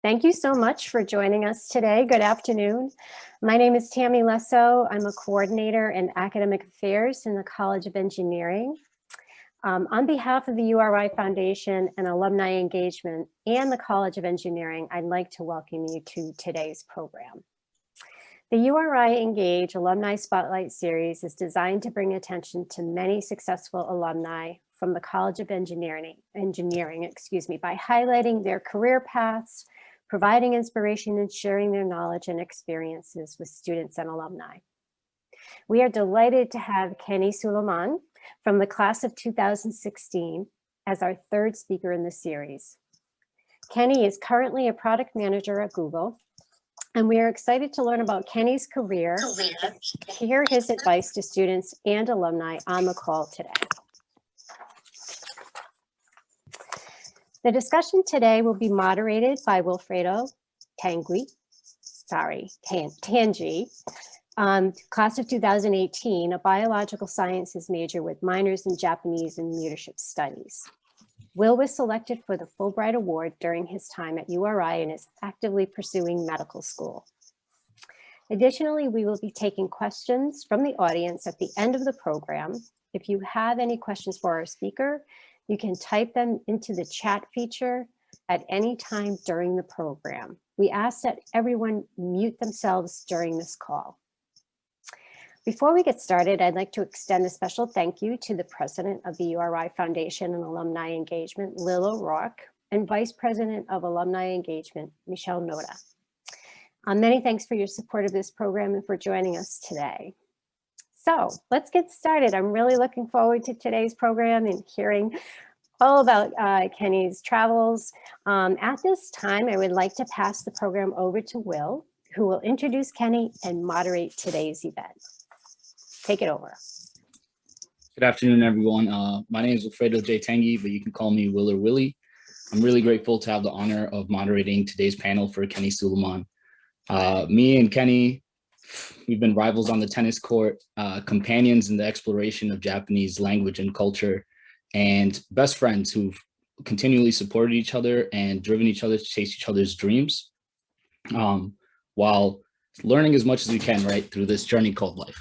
Thank you so much for joining us today. Good afternoon. My name is Tammy Lesso. I'm a coordinator in academic affairs in the College of Engineering. On behalf of the URI Foundation and Alumni Engagement and the College of Engineering, I'd like to welcome you to today's program. The URI ENGage Alumni Spotlight Series is designed to bring attention to many successful alumni from the College of Engineering, by highlighting their career paths, providing inspiration and sharing their knowledge and experiences with students and alumni. We are delighted to have Kenny Sulaimon from the class of 2016 as our third speaker in the series. Kenny is currently a product manager at Google, and we are excited to learn about Kenny's career, hear his advice to students and alumni on the call today. The discussion today will be moderated by Wilfredo Tangui, class of 2018, a biological sciences major with minors in Japanese and leadership studies. Will was selected for the Fulbright Award during his time at URI and is actively pursuing medical school. Additionally, we will be taking questions from the audience at the end of the program. If you have any questions for our speaker, you can type them into the chat feature at any time during the program. We ask that everyone mute themselves during this call. Before we get started, I'd like to extend a special thank you to the president of the URI Foundation and Alumni Engagement, Lil O'Rourke, and Vice President of Alumni Engagement, Michelle Noda. Many thanks for your support of this program and for joining us today. So let's get started. I'm really looking forward to today's program and hearing all about Kenny's travels. At this time, I would like to pass the program over to Will, who will introduce Kenny and moderate today's event. Take it over. Good afternoon, everyone. My name is Wilfredo Tangui, but you can call me Will or Willie. I'm really grateful to have the honor of moderating today's panel for Kenny Sulaimon. Me and Kenny, we've been rivals on the tennis court, companions in the exploration of Japanese language and culture, and best friends who've continually supported each other and driven each other to chase each other's dreams, while learning as much as we can, right, through this journey called life.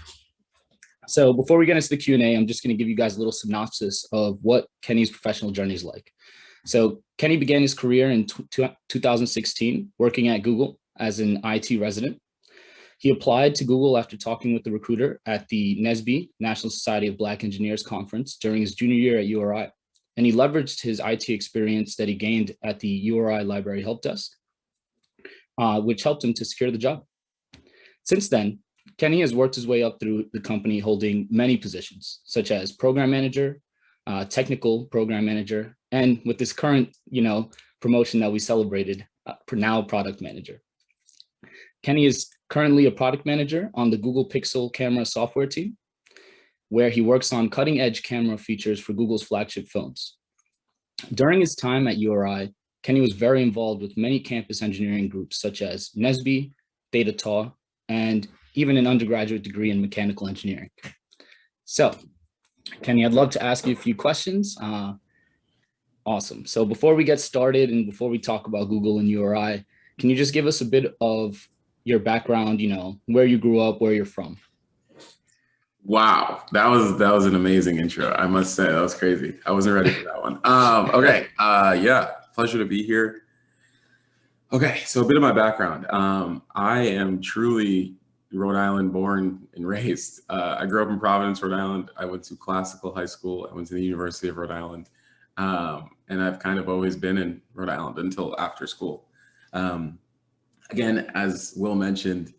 So before we get into the Q&A, I'm just going to give you guys a little synopsis of what Kenny's professional journey is like. So Kenny began his career in 2016, working at Google as an IT resident. He applied to Google after talking with the recruiter at the NSBE, National Society of Black Engineers Conference, during his junior year at URI. And he leveraged his IT experience that he gained at the URI Library HelpDesk, which helped him to secure the job. Since then, Kenny has worked his way up through the company, holding many positions, such as program manager, technical program manager, and with this current, promotion that we celebrated, now product manager. Kenny is currently a product manager on the Google Pixel camera software team, where he works on cutting-edge camera features for Google's flagship phones. During his time at URI, Kenny was very involved with many campus engineering groups, such as NSBE, Theta Tau, and even an undergraduate degree in mechanical engineering. So, Kenny, I'd love to ask you a few questions. Awesome. So before we get started and before we talk about Google and URI, can you just give us a bit of your background, where you grew up, where you're from? Wow, that was an amazing intro. I must say, that was crazy. I wasn't ready for that one. Okay, yeah, pleasure to be here. Okay, so a bit of my background. I am truly Rhode Island born and raised. I grew up in Providence, Rhode Island. I went to classical high school. I went to the University of Rhode Island. And I've kind of always been in Rhode Island until after school. Again, as Will mentioned,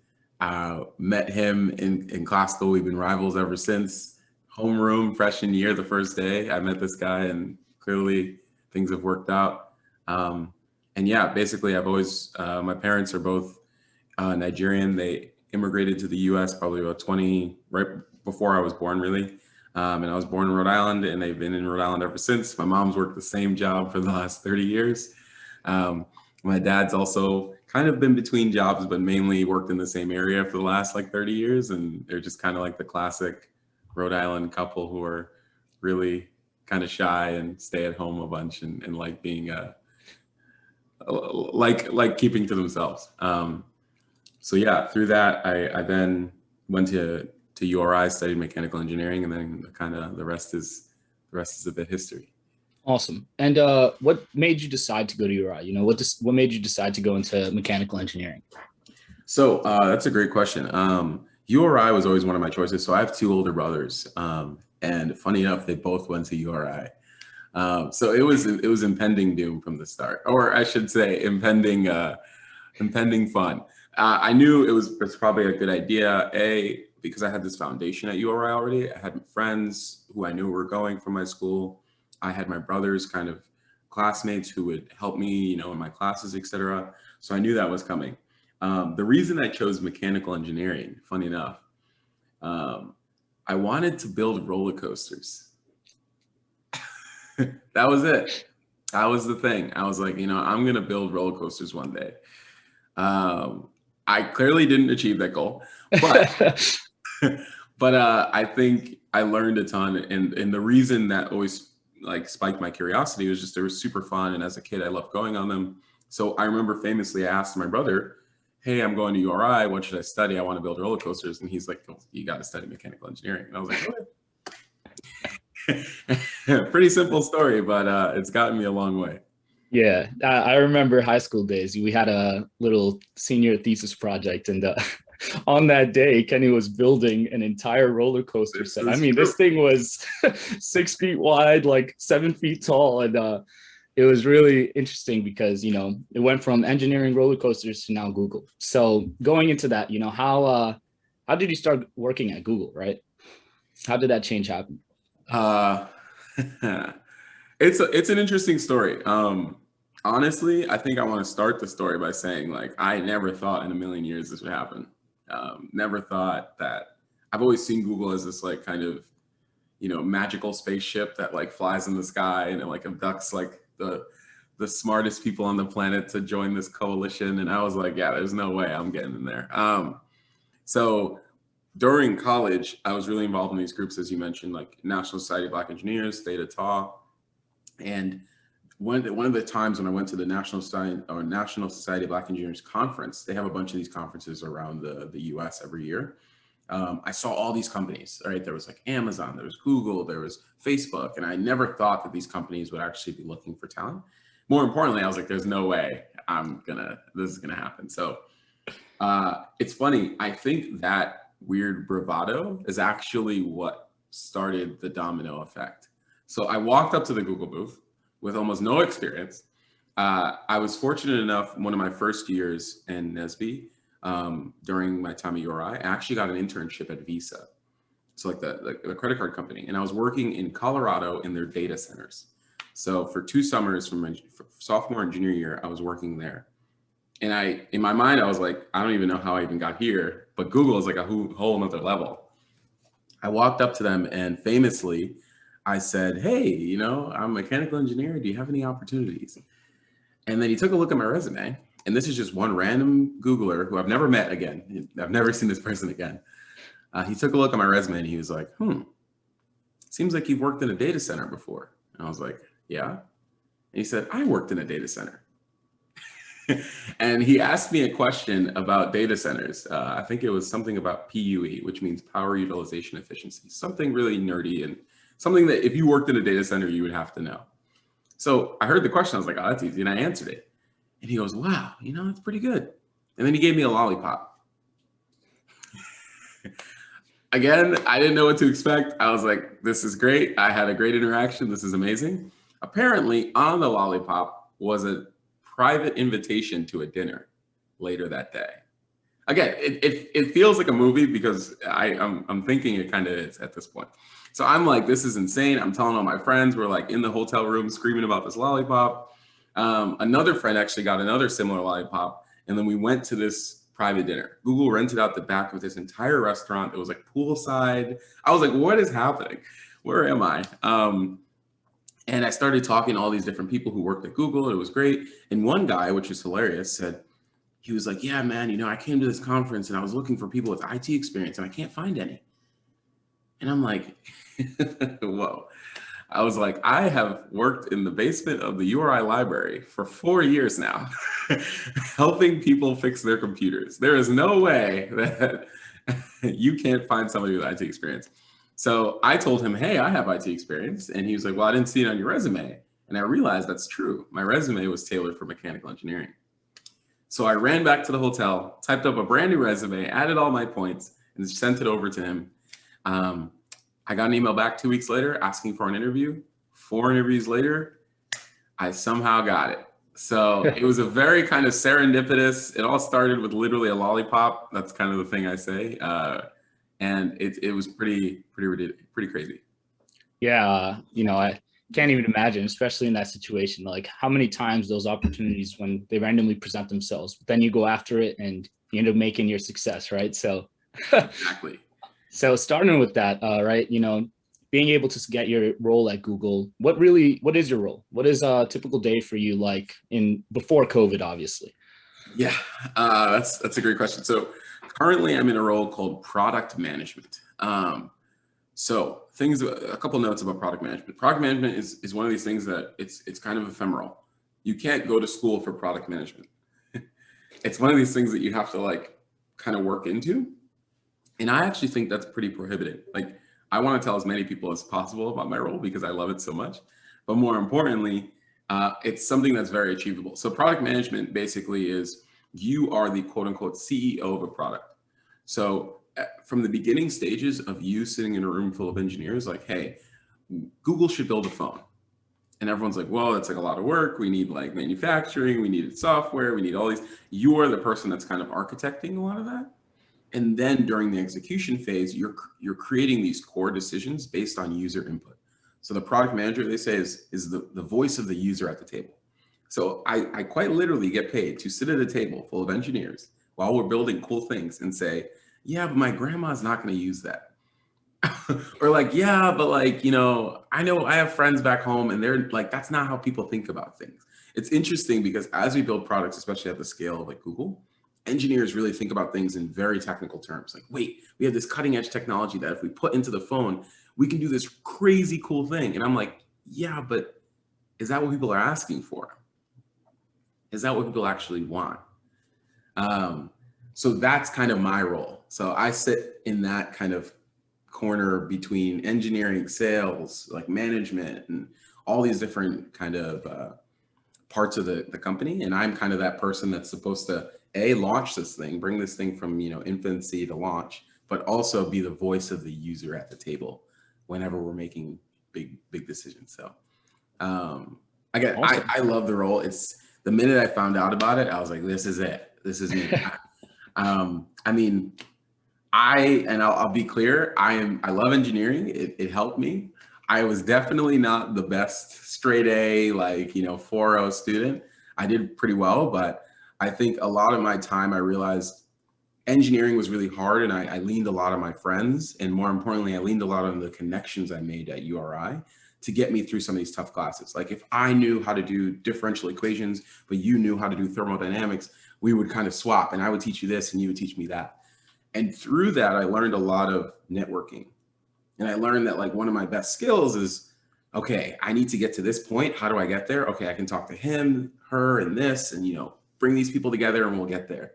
met him in classical. We've been rivals ever since. Homeroom, freshman year, the first day, I met this guy and clearly things have worked out. And yeah, basically I've always, my parents are both Nigerian. They immigrated to the US probably about right before I was born, really. And I was born in Rhode Island and they've been in Rhode Island ever since. My mom's worked the same job for the last 30 years. My dad's also kind of been between jobs, but mainly worked in the same area for the last like 30 years. And they're just kind of like the classic Rhode Island couple who are really kind of shy and stay at home a bunch and like being like keeping to themselves. So yeah, through that, I then went to URI, studied mechanical engineering, and then kind of the rest is a bit history. Awesome. And what made you decide to go to URI? You know, what made you decide to go into mechanical engineering? So that's a great question. URI was always one of my choices. So I have two older brothers, and funny enough, they both went to URI. So it was impending doom from the start, or I should say, impending fun. I knew it was probably a good idea. Because I had this foundation at URI already. I had friends who I knew were going from my school. I had my brother's kind of classmates who would help me, you know, in my classes, etc. So I knew that was coming. The reason I chose mechanical engineering, funny enough, I wanted to build roller coasters. That was it. That was the thing. I was like, you know, I'm going to build roller coasters one day. I clearly didn't achieve that goal, but but I think I learned a ton. And the reason that always like spiked my curiosity was just they were super fun. And as a kid, I loved going on them. So I remember famously I asked my brother, hey, I'm going to URI. What should I study? I want to build roller coasters. And he's like, well, you got to study mechanical engineering. And I was like, okay. Pretty simple story, but it's gotten me a long way. Yeah, I remember high school days. We had a little senior thesis project, and on that day, Kenny was building an entire roller coaster set. I mean, this thing was 6 feet wide, like 7 feet tall, and it was really interesting because, you know, it went from engineering roller coasters to now Google. So going into that, you know, how did you start working at Google, right? How did that change happen? It's an interesting story. Honestly, I think I want to start the story by saying, like, I never thought in a million years this would happen. Never thought that. I've always seen Google as this like kind of, you know, magical spaceship that like flies in the sky and it like abducts like the smartest people on the planet to join this coalition. And I was like, yeah, there's no way I'm getting in there. So during college, I was really involved in these groups, as you mentioned, like National Society of Black Engineers, Theta Tau. And one of the times when I went to the National Society of Black Engineers conference, they have a bunch of these conferences around the US every year. I saw all these companies, right? There was like Amazon, there was Google, there was Facebook. And I never thought that these companies would actually be looking for talent. More importantly, I was like, there's no way this is gonna happen. So it's funny, I think that weird bravado is actually what started the domino effect. So I walked up to the Google booth with almost no experience. I was fortunate enough, one of my first years in NSBE, during my time at URI, I actually got an internship at Visa. So like the credit card company. And I was working in Colorado in their data centers. So for 2 summers from my sophomore and junior year, I was working there. And in my mind, I was like, I don't even know how I even got here, but Google is like a whole nother level. I walked up to them and famously, I said, hey, you know, I'm a mechanical engineer. Do you have any opportunities? And then he took a look at my resume. And this is just one random Googler who I've never met again. I've never seen this person again. He took a look at my resume and he was like, seems like you've worked in a data center before. And I was like, yeah. And he said, I worked in a data center. And he asked me a question about data centers. I think it was something about PUE, which means power utilization efficiency, something really nerdy and something that if you worked in a data center, you would have to know. So I heard the question. I was like, oh, that's easy. And I answered it. And he goes, wow, you know, that's pretty good. And then he gave me a lollipop. Again, I didn't know what to expect. I was like, this is great. I had a great interaction. This is amazing. Apparently on the lollipop was a private invitation to a dinner later that day. Again, it feels like a movie because I'm thinking it kind of is at this point. So I'm like, this is insane. I'm telling all my friends, we're like in the hotel room screaming about this lollipop. Another friend actually got another similar lollipop. And then we went to this private dinner. Google rented out the back of this entire restaurant. It was like poolside. I was like, what is happening? Where am I? And I started talking to all these different people who worked at Google. It was great. And one guy, which is hilarious, said, he was like, yeah, man, you know, I came to this conference and I was looking for people with IT experience and I can't find any. And I'm like, whoa. I was like, I have worked in the basement of the URI library for 4 years now, helping people fix their computers. There is no way that you can't find somebody with IT experience. So I told him, hey, I have IT experience. And he was like, well, I didn't see it on your resume. And I realized that's true. My resume was tailored for mechanical engineering. So I ran back to the hotel, typed up a brand new resume, added all my points, and sent it over to him. I got an email back 2 weeks later asking for an interview. 4 interviews later, I somehow got it. So it was a very kind of serendipitous, it all started with literally a lollipop. That's kind of the thing I say. And it was pretty crazy. Yeah, I can't even imagine, especially in that situation, like how many times those opportunities when they randomly present themselves, but then you go after it and you end up making your success, right? So Exactly. So starting with that, right, being able to get your role at Google, what is your role? What is a typical day for you like before COVID, obviously? Yeah, that's a great question. So currently I'm in a role called product management. So a couple notes about product management. Product management is one of these things that it's kind of ephemeral. You can't go to school for product management. It's one of these things that you have to like kind of work into. And I actually think that's pretty prohibiting. Like, I want to tell as many people as possible about my role because I love it so much. But more importantly, it's something that's very achievable. So product management basically is you are the quote unquote CEO of a product. So from the beginning stages of you sitting in a room full of engineers, like, hey, Google should build a phone. And everyone's like, well, that's like a lot of work. We need like manufacturing, we need software, we need all these. You are the person that's kind of architecting a lot of that. And then during the execution phase, you're creating these core decisions based on user input. So the product manager, they say, is the voice of the user at the table. So I quite literally get paid to sit at a table full of engineers while we're building cool things and say, yeah, but my grandma's not going to use that. Or like, yeah, but like, I know I have friends back home and they're like, that's not how people think about things. It's interesting because as we build products, especially at the scale of like Google, engineers really think about things in very technical terms. Like, wait, we have this cutting edge technology that if we put into the phone, we can do this crazy cool thing. And I'm like, yeah, but is that what people are asking for? Is that what people actually want? So that's kind of my role. So I sit in that kind of corner between engineering, sales, like management, and all these different kind of parts of the company. And I'm kind of that person that's supposed to launch this thing, bring this thing from infancy to launch, but also be the voice of the user at the table whenever we're making big decisions. So awesome. I love the role. It's the minute I found out about it, I was like, this is it. This is me. I mean, I'll be clear. I love engineering. It helped me. I was definitely not the best straight A, like 4.0 student. I did pretty well, but I think a lot of my time, I realized engineering was really hard, and I leaned a lot on my friends, and more importantly, I leaned a lot on the connections I made at URI to get me through some of these tough classes. Like if I knew how to do differential equations, but you knew how to do thermodynamics, we would kind of swap, and I would teach you this and you would teach me that. And through that, I learned a lot of networking. And I learned that like one of my best skills is, okay, I need to get to this point. How do I get there? Okay, I can talk to him, her, and this, and bring these people together and we'll get there.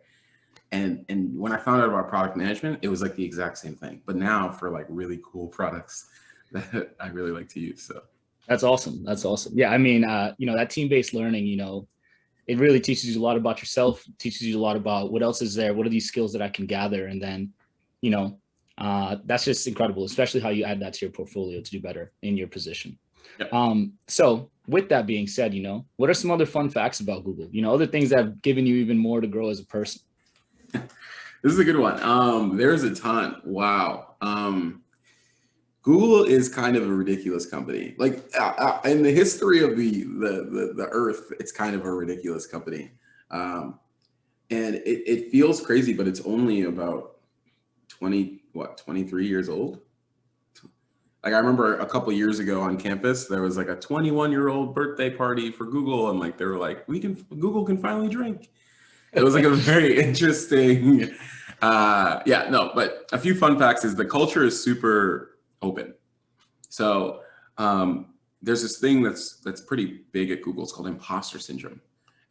And when I found out about product management, it was like the exact same thing, but now for like really cool products that I really like to use. So that's awesome. That's awesome. Yeah, I mean, that team-based learning, it really teaches you a lot about yourself, teaches you a lot about what else is there, what are these skills that I can gather, and then, that's just incredible, especially how you add that to your portfolio to do better in your position. Yep. So with that being said, what are some other fun facts about Google? Other things that have given you even more to grow as a person? This is a good one. There's a ton. Wow. Google is kind of a ridiculous company. Like in the history of the earth, it's kind of a ridiculous company. And it feels crazy, but it's only about 23 years old. Like I remember a couple years ago on campus, there was like a 21-year-old birthday party for Google. And like, they were like, Google can finally drink. It was like a very interesting, but a few fun facts is the culture is super open. So there's this thing that's pretty big at Google. It's called imposter syndrome.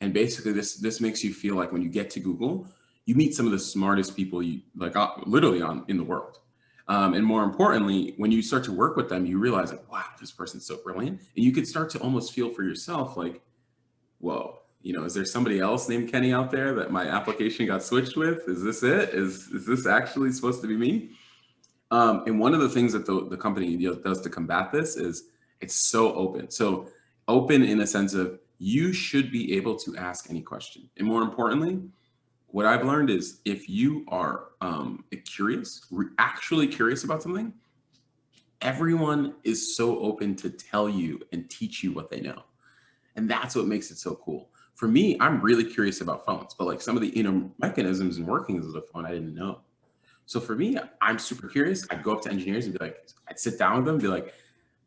And basically this makes you feel like when you get to Google, you meet some of the smartest people you like literally in the world. And more importantly, when you start to work with them, you realize like, wow, this person's so brilliant. And you could start to almost feel for yourself like, whoa, you know, is there somebody else named Kenny out there that my application got switched with? Is this it? Is this actually supposed to be me? And one of the things that the company does to combat this is it's so open. So open in a sense of you should be able to ask any question. And more importantly, what I've learned is if you are actually curious about something, everyone is so open to tell you and teach you what they know. And that's what makes it so cool. For me, I'm really curious about phones, but like some of the inner mechanisms and workings of the phone, I didn't know. So for me, I'm super curious. I'd go up to engineers and be like, I'd sit down with them and be like,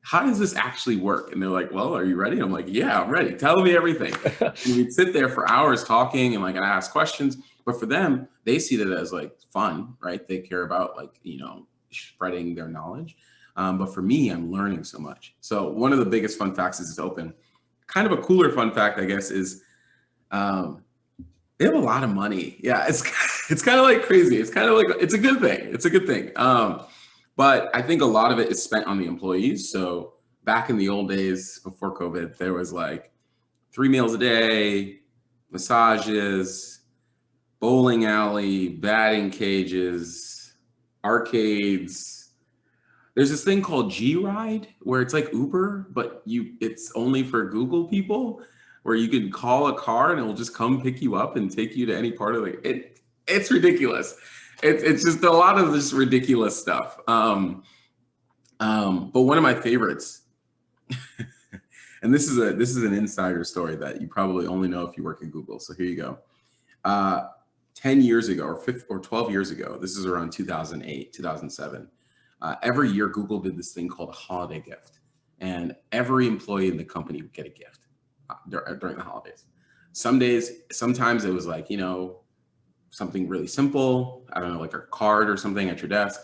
how does this actually work? And they're like, well, are you ready? I'm like, yeah, I'm ready. Tell me everything. And we'd sit there for hours talking and like, I ask questions, but for them, they see that as like fun, right? They care about like, you know, spreading their knowledge. But for me, I'm learning so much. So one of the biggest fun facts is it's open. Kind of a cooler fun fact, I guess, is they have a lot of money. Yeah, it's kind of like crazy. It's kind of like, it's a good thing. It's a good thing. But I think a lot of it is spent on the employees. So back in the old days before COVID, there was like 3 meals a day, massages, bowling alley, batting cages, arcades. There's this thing called G-Ride where it's like Uber, but it's only for Google people, where you can call a car and it will just come pick you up and take you to any part of it. It's ridiculous. It's just a lot of this ridiculous stuff. But one of my favorites, and this is an insider story that you probably only know if you work at Google. So here you go. 10 years ago or 12 years ago, this is around 2008, 2007. Every year Google did this thing called a holiday gift, and every employee in the company would get a gift during the holidays. Sometimes it was like, you know, something really simple. I don't know, like a card or something at your desk.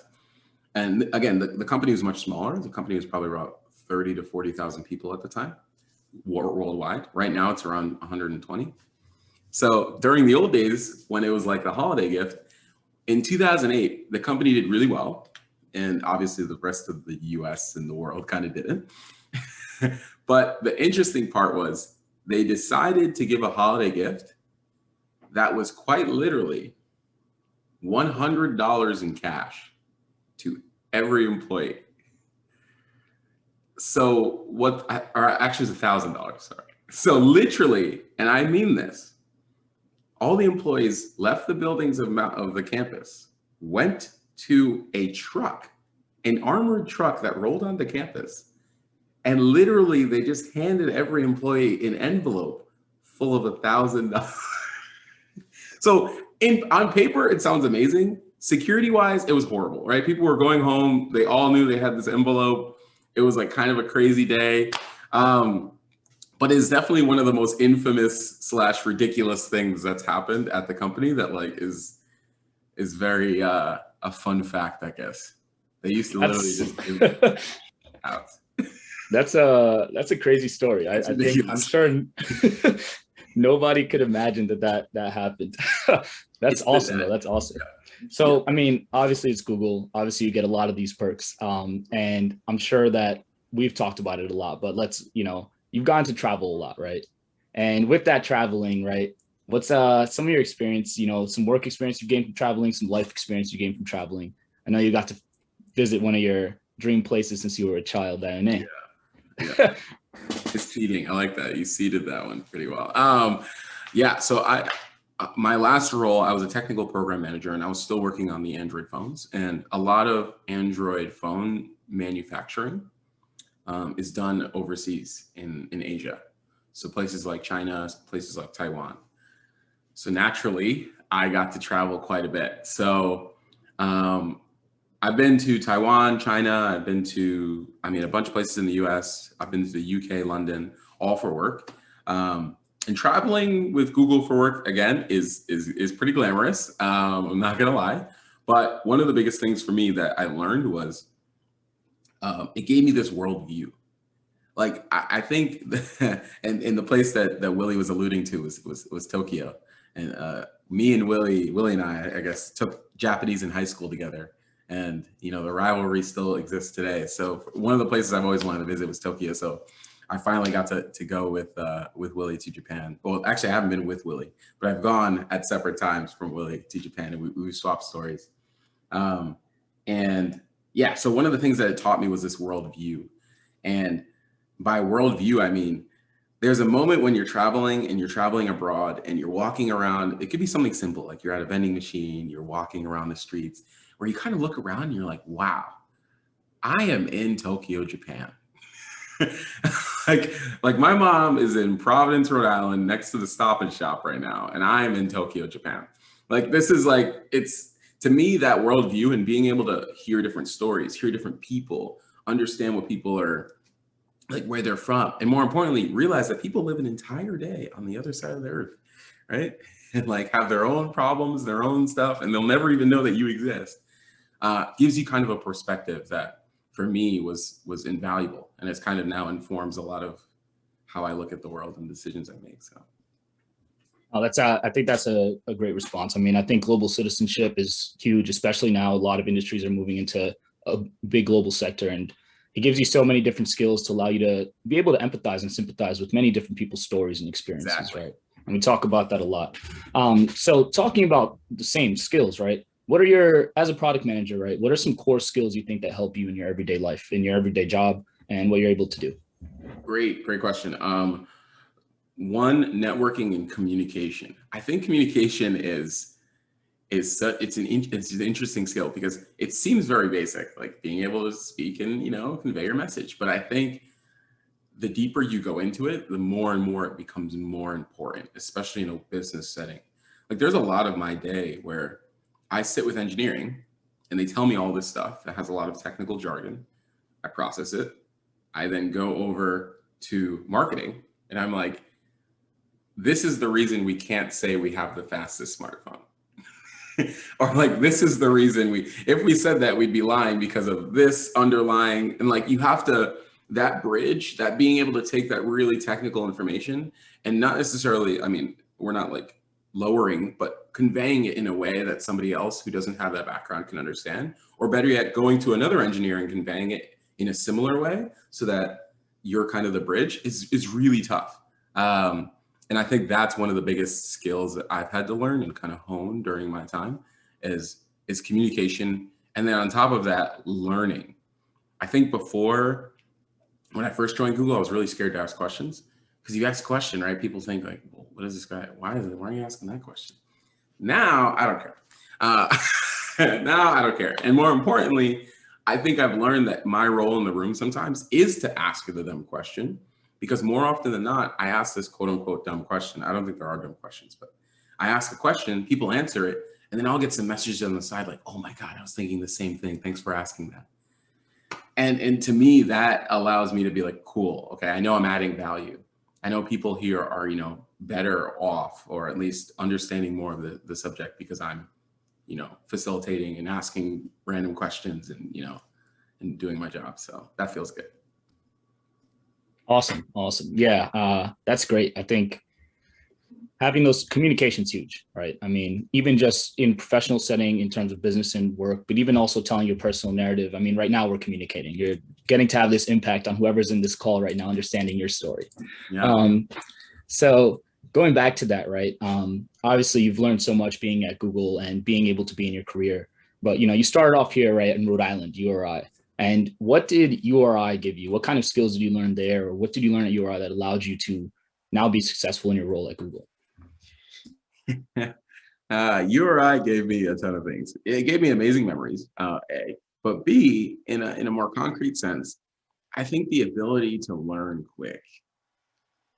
And again, the company was much smaller. The company was probably about 30 to 40,000 people at the time, worldwide. Right now it's around 120. So during the old days, when it was like the holiday gift, in 2008, the company did really well. And obviously the rest of the US and the world kind of didn't. But the interesting part was they decided to give a holiday gift that was quite literally $100 in cash to every employee. So or actually it's $1,000, sorry. So literally, and I mean this, all the employees left the buildings of the campus, went to a truck, an armored truck that rolled onto campus, and literally they just handed every employee an envelope full of $1,000. So on paper, it sounds amazing. Security-wise, it was horrible, right? People were going home. They all knew they had this envelope. It was like kind of a crazy day. But it's definitely one of the most infamous / ridiculous things that's happened at the company that like is very a fun fact, I guess. They used to literally just give it out. That's a crazy story. I think I'm sure nobody could imagine that happened. That's awesome though. That's awesome. Yeah. So I mean, obviously it's Google. Obviously you get a lot of these perks. And I'm sure that we've talked about it a lot, but you've gone to travel a lot, right? And with that traveling, right, what's some of your experience, some work experience you gained from traveling, some life experience you gained from traveling? I know you got to visit one of your dream places since you were a child, Diane. Yeah. It's cheating. I like that. You seeded that one pretty well. Yeah, so my last role, I was a technical program manager, and I was still working on the Android phones. And a lot of Android phone manufacturing is done overseas in Asia. So places like China, places like Taiwan. So naturally, I got to travel quite a bit. So I've been to Taiwan, China. I've been to, a bunch of places in the US. I've been to the UK, London, all for work. And traveling with Google for work, again, is pretty glamorous. I'm not gonna lie. But one of the biggest things for me that I learned was it gave me this worldview. Like I think, and the place that Willie was alluding to was Tokyo, and me and Willie and I guess took Japanese in high school together, and you know the rivalry still exists today. So one of the places I've always wanted to visit was Tokyo. So I finally got to go with Willie to Japan. Well, actually I haven't been with Willie, but I've gone at separate times from Willie to Japan, and we swapped stories. And yeah, so one of the things that it taught me was this worldview, and by worldview, I mean, there's a moment when you're traveling and you're traveling abroad and you're walking around. It could be something simple, like you're at a vending machine, you're walking around the streets, where you kind of look around and you're like, wow, I am in Tokyo, Japan. like my mom is in Providence, Rhode Island, next to the Stop and Shop right now, and I am in Tokyo, Japan. Like this is like, it's, to me, that worldview and being able to hear different stories, hear different people, understand what people are, like where they're from, and more importantly, realize that people live an entire day on the other side of the earth, right? And like have their own problems, their own stuff, and they'll never even know that you exist. Gives you kind of a perspective that for me was invaluable, and it's kind of now informs a lot of how I look at the world and decisions I make. So. Oh, I think that's a great response. I mean, I think global citizenship is huge, especially now. A lot of industries are moving into a big global sector, and it gives you so many different skills to allow you to be able to empathize and sympathize with many different people's stories and experiences, Exactly. right? And we talk about that a lot. So talking about the same skills, right? What are your, as a product manager, right? What are some core skills you think that help you in your everyday life, in your everyday job, and what you're able to do? Great question. One, networking and communication. I think communication is it's an interesting skill because it seems very basic, like being able to speak and, you know, convey your message. But I think the deeper you go into it, the more and more it becomes more important, especially in a business setting. Like there's a lot of my day where I sit with engineering and they tell me all this stuff that has a lot of technical jargon. I process it. I then go over to marketing and I'm like, this is the reason we can't say we have the fastest smartphone. Or like, this is the reason if we said that, we'd be lying because of this underlying, and like, you have to, that bridge, that being able to take that really technical information and not necessarily, I mean, we're not like lowering, but conveying it in a way that somebody else who doesn't have that background can understand, or better yet, going to another engineer and conveying it in a similar way so that you're kind of the bridge is really tough. And I think that's one of the biggest skills that I've had to learn and kind of hone during my time is communication. And then on top of that, learning. I think before, when I first joined Google, I was really scared to ask questions because you ask a question, right? People think like, well, what is this guy? Why are you asking that question? Now, I don't care. Now I don't care. And more importantly, I think I've learned that my role in the room sometimes is to ask the dumb question. Because more often than not, I ask this quote unquote dumb question. I don't think there are dumb questions, but I ask a question, people answer it, and then I'll get some messages on the side like, oh my God, I was thinking the same thing. Thanks for asking that. And to me, that allows me to be like, cool, okay, I know I'm adding value. I know people here are, you know, better off, or at least understanding more of the subject because I'm, you know, facilitating and asking random questions and, you know, and doing my job. So that feels good. Awesome. Yeah, that's great. I think having those communication's huge, right? I mean, even just in professional setting in terms of business and work, but even also telling your personal narrative. I mean, right now we're communicating. You're getting to have this impact on whoever's in this call right now, understanding your story. Yeah. So going back to that, right? Obviously, you've learned so much being at Google and being able to be in your career. But you know, you started off here, right, in Rhode Island, URI. And what did URI give you? What kind of skills did you learn there, or what did you learn at URI that allowed you to now be successful in your role at Google? URI gave me a ton of things. It gave me amazing memories, A, but B, in a more concrete sense, I think the ability to learn quick.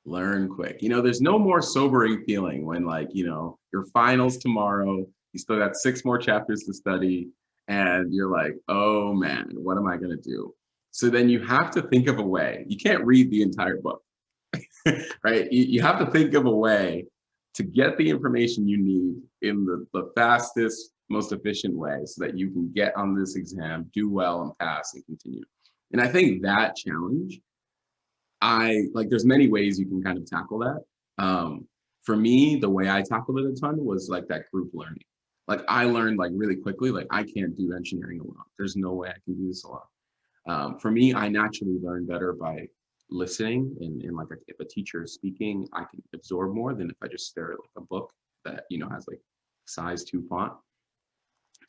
You know, there's no more sobering feeling when, like, you know, your finals tomorrow, you still got 6 more chapters to study, and you're like, oh man, what am I gonna do? So then you have to think of a way. You can't read the entire book, right? You have to think of a way to get the information you need in the fastest, most efficient way so that you can get on this exam, do well and pass and continue. And I think that challenge there's many ways you can kind of tackle that. For me, the way I tackled it a ton was like that group learning. Like I learned like really quickly, like I can't do engineering alone. There's no way I can do this alone. For me, I naturally learn better by listening, and like if a teacher is speaking, I can absorb more than if I just stare at like a book that, you know, has like size 2 font.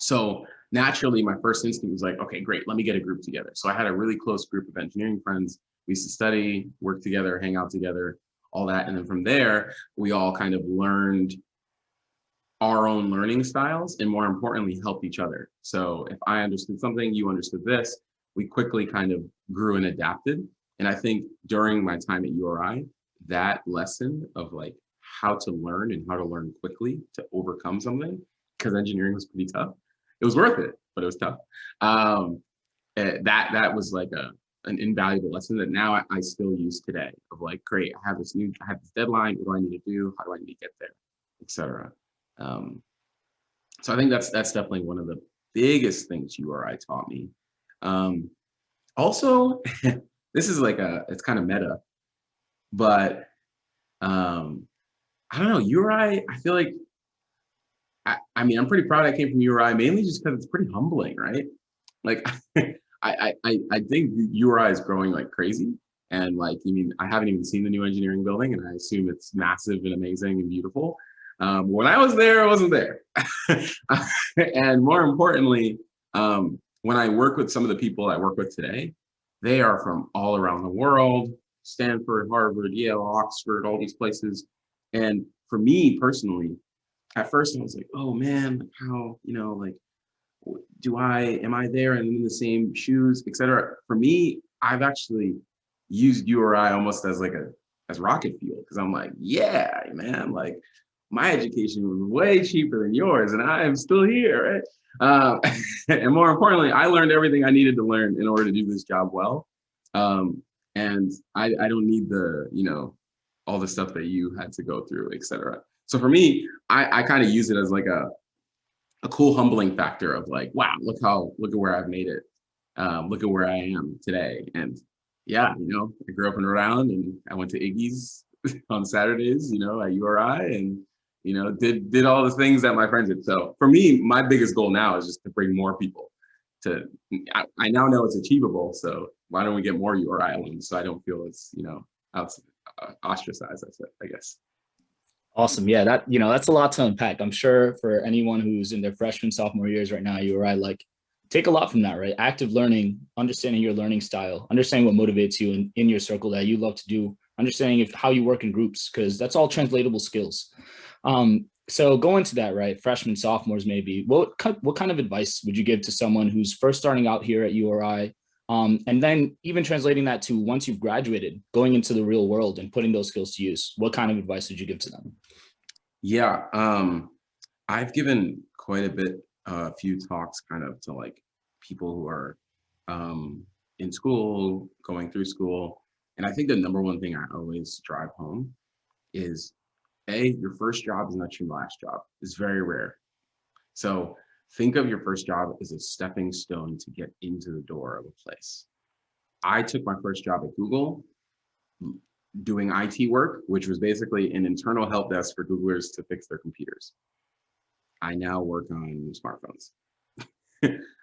So naturally, my first instinct was like, okay, great, let me get a group together. So I had a really close group of engineering friends. We used to study, work together, hang out together, all that. And then from there, we all kind of learned our own learning styles, and more importantly, helped each other. So if I understood something, you understood this, we quickly kind of grew and adapted. And I think during my time at URI, that lesson of like how to learn and how to learn quickly to overcome something, because engineering was pretty tough. It was worth it, but it was tough. That was like an invaluable lesson that now I still use today of like, great, I have this deadline. What do I need to do? How do I need to get there, etc. So I think that's definitely one of the biggest things URI taught me. Also, this is like it's kind of meta, but I don't know, URI, I feel like, I mean, I'm pretty proud I came from URI, mainly just because it's pretty humbling, right? Like, I think URI is growing like crazy. And like, I mean, I haven't even seen the new engineering building, and I assume it's massive and amazing and beautiful. When I was there, I wasn't there. And more importantly, when I work with some of the people I work with today, they are from all around the world, Stanford, Harvard, Yale, Oxford, all these places. And for me personally, at first I was like, oh man, how, you know, like, am I there and in the same shoes, etc. For me, I've actually used URI almost as like as rocket fuel, because I'm like, yeah, man, like my education was way cheaper than yours and I am still here, right? And more importantly, I learned everything I needed to learn in order to do this job well. And I don't need the, you know, all the stuff that you had to go through, etc. So for me, I kind of use it as like a cool humbling factor of like, wow, look at where I've made it. Look at where I am today. And yeah, you know, I grew up in Rhode Island, and I went to Iggy's on Saturdays, you know, at URI, and, you know, did all the things that my friends did. So for me, my biggest goal now is just to bring more people to, I now know it's achievable. So why don't we get more URI alums so I don't feel it's, you know, ostracized, I guess. Awesome. Yeah, that's a lot to unpack. I'm sure for anyone who's in their freshman, sophomore years right now, URI, like, take a lot from that, right? Active learning, understanding your learning style, understanding what motivates you in your circle that you love to do, understanding how you work in groups, because that's all translatable skills. So go into that, right? Freshmen, sophomores, maybe. What kind of advice would you give to someone who's first starting out here at URI? And then even translating that to once you've graduated, going into the real world and putting those skills to use, what kind of advice would you give to them? Yeah, I've given quite a few talks kind of to like people who are in school, going through school. And I think the number one thing I always drive home is, your first job is not your last job. It's very rare. So think of your first job as a stepping stone to get into the door of a place. I took my first job at Google doing IT work, which was basically an internal help desk for Googlers to fix their computers. I now work on smartphones.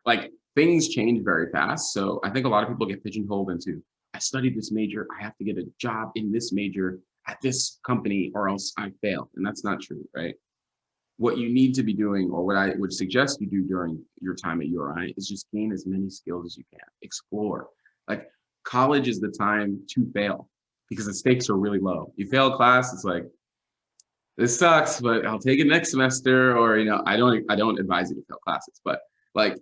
Like, things change very fast. So I think a lot of people get pigeonholed into, I studied this major, I have to get a job in this major at this company or else I fail. And that's not true, right? What you need to be doing, or what I would suggest you do during your time at URI, is just gain as many skills as you can. Explore. Like, college is the time to fail because the stakes are really low. You fail a class, it's like, this sucks, but I'll take it next semester. Or, you know, I don't advise you to fail classes, but like,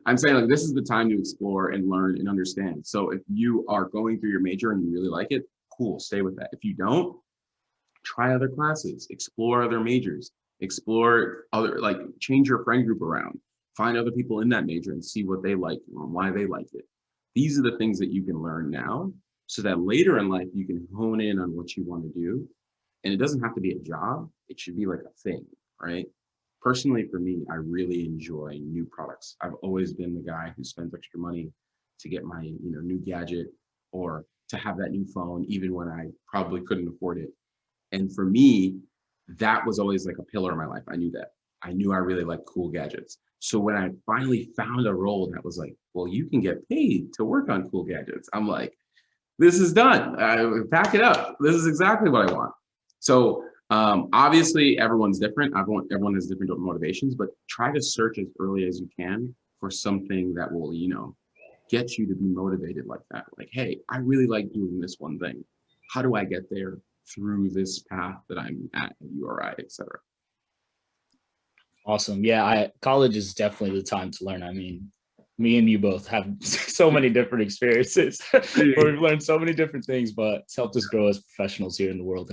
I'm saying, like, this is the time to explore and learn and understand. So if you are going through your major and you really like it, cool, stay with that. If you don't, try other classes, explore other majors, explore other, like, change your friend group around, find other people in that major and see what they like and why they like it. These are the things that you can learn now, so that later in life you can hone in on what you want to do. And it doesn't have to be a job, it should be like a thing, right? Personally, for me, I really enjoy new products. I've always been the guy who spends extra money to get my, you know, new gadget, or to have that new phone, even when I probably couldn't afford it. And for me, that was always like a pillar in my life. I knew that. I knew I really liked cool gadgets. So when I finally found a role that was like, well, you can get paid to work on cool gadgets, I'm like, this is done. Pack it up. This is exactly what I want. So obviously everyone's different. Everyone has different motivations, but try to search as early as you can for something that will, get you to be motivated like that. Like, hey, I really like doing this one thing. How do I get there through this path that I'm at URI, et cetera? Awesome. Yeah, college is definitely the time to learn. I mean, me and you both have so many different experiences where we've learned so many different things, but it's helped us grow as professionals here in the world.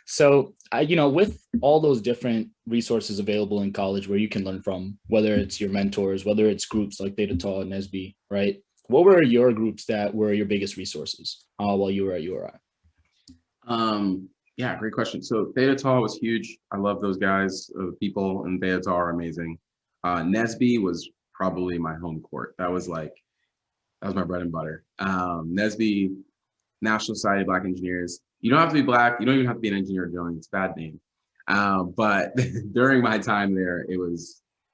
So, with all those different resources available in college where you can learn from, whether it's your mentors, whether it's groups like Theta Tau and NSBE, right? What were your groups that were your biggest resources while you were at URI? Yeah, great question. So Theta Tau was huge. I love those guys. The people in Theta Tau are amazing. NSBE was probably my home court. That was my bread and butter. NSBE, National Society of Black Engineers. You don't have to be Black. You don't even have to be an engineer to join. It's a bad name. But during my time there,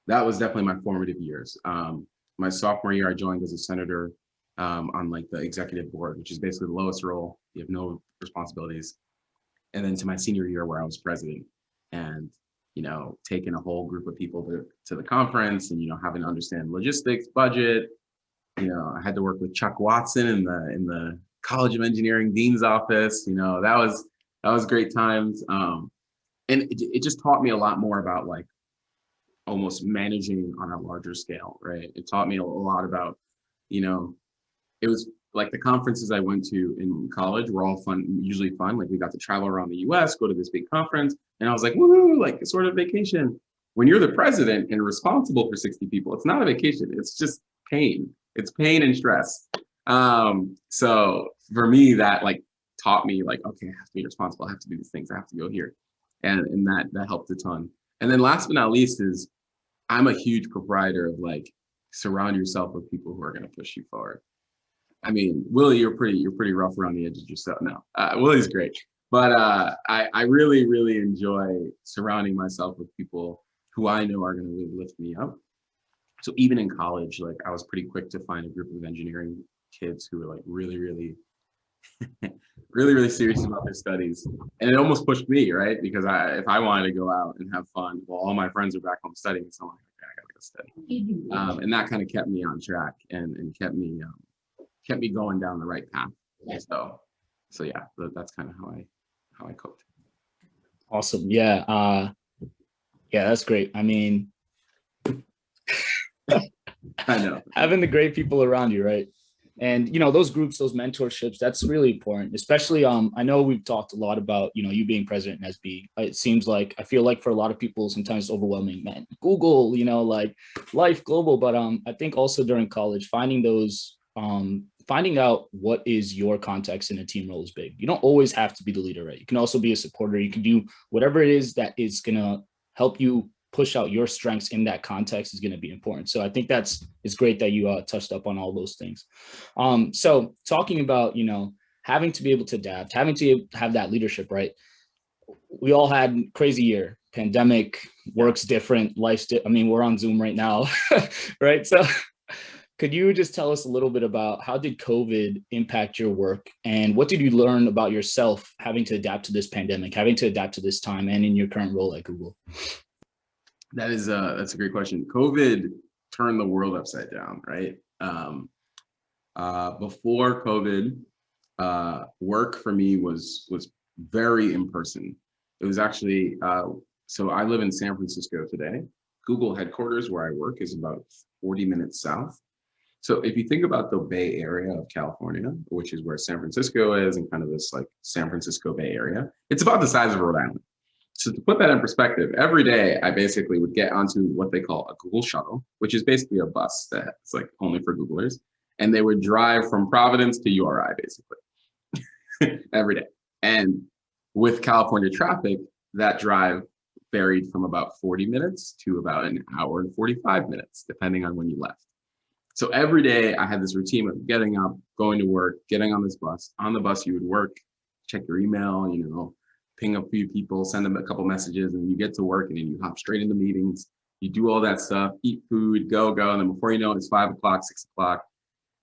that was definitely my formative years. My sophomore year, I joined as a senator on like the executive board, which is basically the lowest role. You have no responsibilities. And then to my senior year where I was president and, taking a whole group of people to the conference and, having to understand logistics, budget. I had to work with Chuck Watson in the College of Engineering Dean's office. That was great times. And it just taught me a lot more about like almost managing on a larger scale, right? It taught me a lot about, it was like the conferences I went to in college were all fun, usually fun. Like we got to travel around the US, go to this big conference. And I was like, woohoo, like sort of vacation. When you're the president and responsible for 60 people, it's not a vacation. It's just pain. It's pain and stress. So for me, that like taught me like, okay, I have to be responsible. I have to do these things. I have to go here. And that helped a ton. And then last but not least is I'm a huge proprietor of like, surround yourself with people who are going to push you forward. I mean, Willie, you're pretty rough around the edges yourself now. Willie's great, but I really, really enjoy surrounding myself with people who I know are going to really lift me up. So even in college, like I was pretty quick to find a group of engineering kids who were like really, really, really, really serious about their studies, and it almost pushed me, right? Because if I wanted to go out and have fun, well, all my friends are back home studying, so I'm like, okay, I gotta go study. And that kind of kept me on track and kept me going down the right path. So yeah, that's kind of how I coped. Awesome. Yeah. Yeah, that's great. I mean, I know having the great people around you, right? And those groups, those mentorships, that's really important. Especially, I know we've talked a lot about you being president in SB. It seems like I feel like for a lot of people sometimes it's overwhelming. Man, Google, like life global. But I think also during college, finding those. Finding out what is your context in a team role is big. You don't always have to be the leader, right? You can also be a supporter. You can do whatever it is that is going to help you push out your strengths in that context is going to be important. So I think it's great that you touched up on all those things. So talking about, having to be able to adapt, having to have that leadership, right? We all had crazy year, pandemic, work's different, we're on Zoom right now, right? So could you just tell us a little bit about how did COVID impact your work and what did you learn about yourself having to adapt to this pandemic, having to adapt to this time and in your current role at Google? That's a great question. COVID turned the world upside down, right? Before COVID, work for me was very in person. It was actually, so I live in San Francisco today. Google headquarters where I work is about 40 minutes south. So if you think about the Bay Area of California, which is where San Francisco is and kind of this like San Francisco Bay Area, it's about the size of Rhode Island. So to put that in perspective, every day I basically would get onto what they call a Google shuttle, which is basically a bus that's like only for Googlers. And they would drive from Providence to URI basically every day. And with California traffic, that drive varied from about 40 minutes to about an hour and 45 minutes, depending on when you left. So every day I had this routine of getting up, going to work, getting on this bus. On the bus, you would work, check your email, you know, ping a few people, send them a couple messages, and you get to work, and then you hop straight into meetings. You do all that stuff, eat food, go, and then before you know it, it's 5 o'clock, 6 o'clock,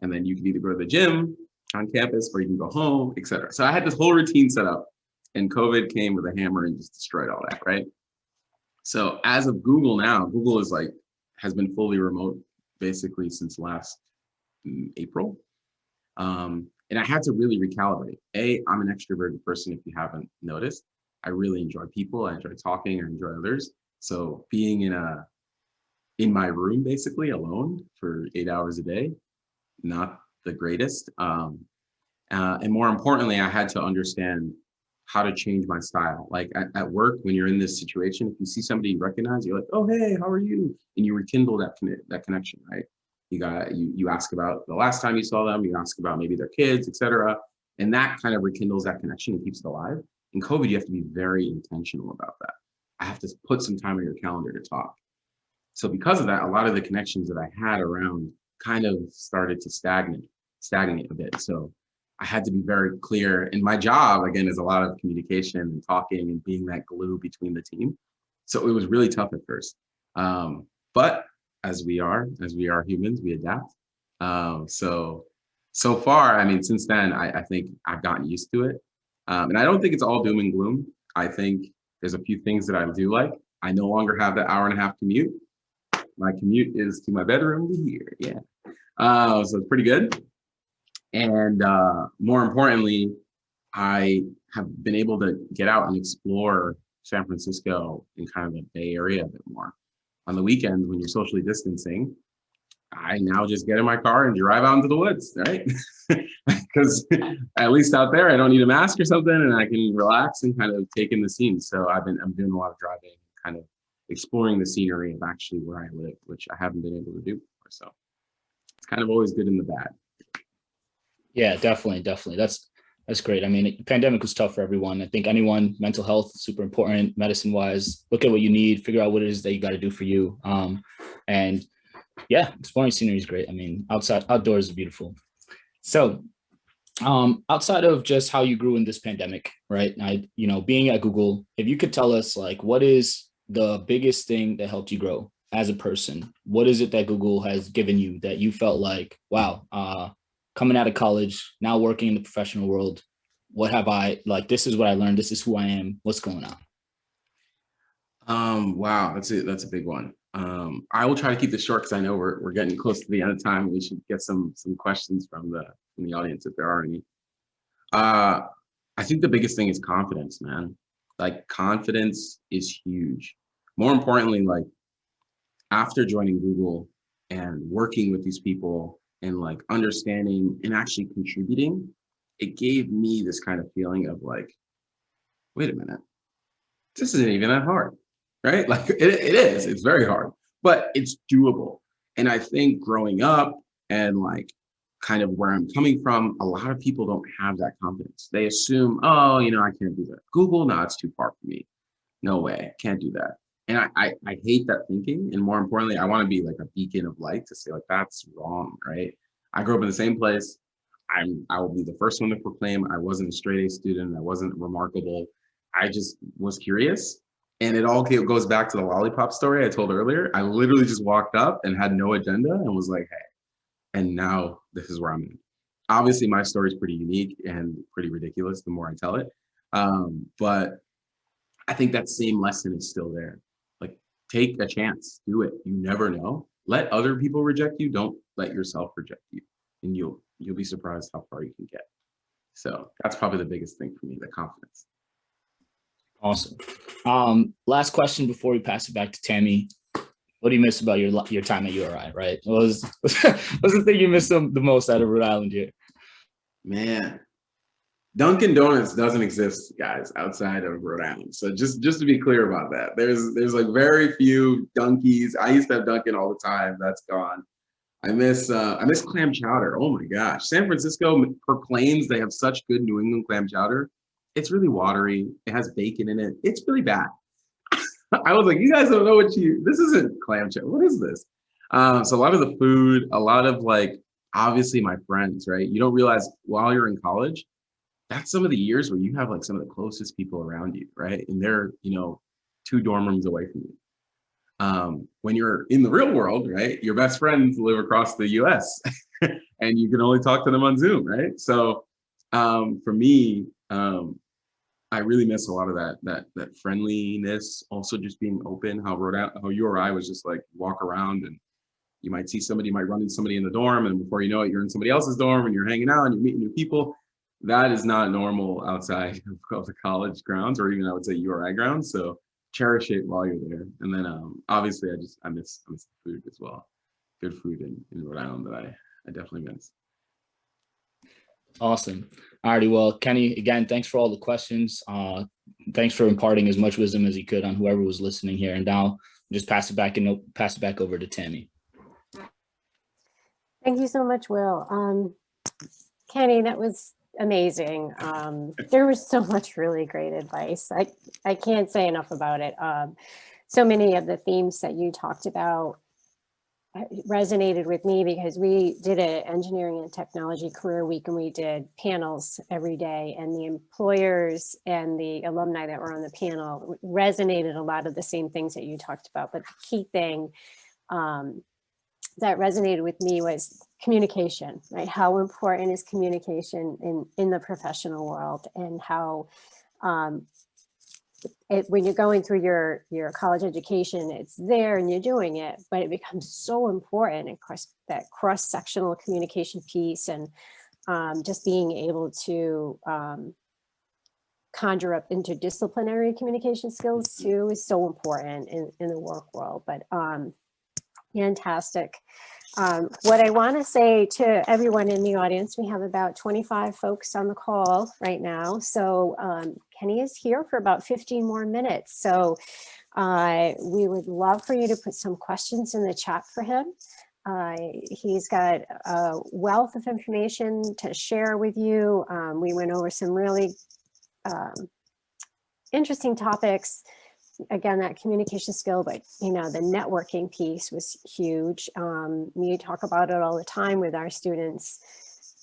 and then you can either go to the gym on campus or you can go home, etc. So I had this whole routine set up, and COVID came with a hammer and just destroyed all that, right? So as of Google now, Google is like, has been fully remote basically since last April. And I had to really recalibrate. I'm an extroverted person, if you haven't noticed. I really enjoy people, I enjoy talking, I enjoy others. So being in my room basically alone for 8 hours a day, not the greatest. And more importantly, I had to understand how to change my style. Like at work, when you're in this situation, if you see somebody you recognize, you're like, oh, hey, how are you? And you rekindle that connection, right? You ask about the last time you saw them, you ask about maybe their kids, etc. And that kind of rekindles that connection and keeps it alive. In COVID, you have to be very intentional about that. I have to put some time on your calendar to talk. So because of that, a lot of the connections that I had around kind of started to stagnate a bit. So I had to be very clear. And my job, again, is a lot of communication and talking and being that glue between the team. So it was really tough at first. But as we are humans, we adapt. So far, I mean, since then, I think I've gotten used to it. And I don't think it's all doom and gloom. I think there's a few things that I do like. I no longer have that hour-and-a-half commute. My commute is to my bedroom to here, yeah. So it's pretty good. And more importantly, I have been able to get out and explore San Francisco and kind of the Bay Area a bit more. On the weekends, when you're socially distancing, I now just get in my car and drive out into the woods, right? Because at least out there, I don't need a mask or something, and I can relax and kind of take in the scene. So I'm doing a lot of driving, kind of exploring the scenery of actually where I live, which I haven't been able to do before. So it's kind of always good in the bad. Yeah, definitely. That's great. I mean, the pandemic was tough for everyone. I think mental health, super important, medicine-wise. Look at what you need, figure out what it is that you got to do for you. And yeah, exploring scenery is great. I mean, outdoors is beautiful. So outside of just how you grew in this pandemic, right? Being at Google, if you could tell us, like, what is the biggest thing that helped you grow as a person? What is it that Google has given you that you felt like, wow, coming out of college, now working in the professional world, this is what I learned, this is who I am, what's going on? Wow, that's a big one. I will try to keep this short because I know we're getting close to the end of time. We should get some questions from the audience if there are any. I think the biggest thing is confidence, man. Like, confidence is huge. More importantly, like, after joining Google and working with these people and like understanding and actually contributing, it gave me this kind of feeling of like, wait a minute, this isn't even that hard, right? Like it is, it's very hard, but it's doable. And I think growing up and like kind of where I'm coming from, a lot of people don't have that confidence. They assume, oh, I can't do that. Google, no, it's too far for me. No way, can't do that. And I hate that thinking. And more importantly, I want to be like a beacon of light to say like, that's wrong, right? I grew up in the same place. I will be the first one to proclaim I wasn't a straight A student. I wasn't remarkable. I just was curious. And it all goes back to the lollipop story I told earlier. I literally just walked up and had no agenda and was like, hey, and now this is where I'm at. Obviously, my story is pretty unique and pretty ridiculous the more I tell it. But I think that same lesson is still there. Like, take a chance, do it. You never know. Let other people reject you. Don't let yourself reject you. And you'll be surprised how far you can get. So that's probably the biggest thing for me, the confidence. Awesome. Last question before we pass it back to Tammy. What do you miss about your time at URI, right? What was the thing you missed the most out of Rhode Island here? Man, Dunkin' Donuts doesn't exist, guys, outside of Rhode Island. So just to be clear about that, there's like very few Dunkies. I used to have Dunkin' all the time. That's gone. I miss clam chowder. Oh my gosh. San Francisco proclaims they have such good New England clam chowder. It's really watery. It has bacon in it. It's really bad. I was like, you guys don't know this isn't clam chowder. What is this? So a lot of the food, a lot of like, obviously my friends, right? You don't realize while you're in college, that's some of the years where you have like some of the closest people around you, right? And they're, 2 dorm rooms away from you. When you're in the real world, right? Your best friends live across the US and you can only talk to them on Zoom, right? So for me, I really miss a lot of that friendliness. Also, just being open. How URI was just like walk around and you might see somebody, you might run into somebody in the dorm, and before you know it, you're in somebody else's dorm and you're hanging out and you're meeting new people. That is not normal outside of the college grounds, or even I would say URI grounds. So cherish it while you're there. And then obviously I miss the food as well. Good food in Rhode Island that I definitely miss. Awesome. Alrighty. Well, Kenny, again, thanks for all the questions. Thanks for imparting as much wisdom as you could on whoever was listening here. And now just pass it back over to Tammy. Thank you so much, Will. Kenny, that was amazing. There was so much really great advice. I can't say enough about it. So many of the themes that you talked about resonated with me because we did an engineering and technology career week and we did panels every day, and the employers and the alumni that were on the panel resonated a lot of the same things that you talked about. But the key thing that resonated with me was communication, right? How important is communication in the professional world, and how when you're going through your college education, it's there and you're doing it, but it becomes so important. Of course, that cross-sectional communication piece, and just being able to conjure up interdisciplinary communication skills too is so important in the work world. But fantastic. What I want to say to everyone in the audience, we have about 25 folks on the call right now. So Kenny is here for about 15 more minutes. So we would love for you to put some questions in the chat for him. He's got a wealth of information to share with you. We went over some really interesting topics. Again, that communication skill, but the networking piece was huge. We talk about it all the time with our students.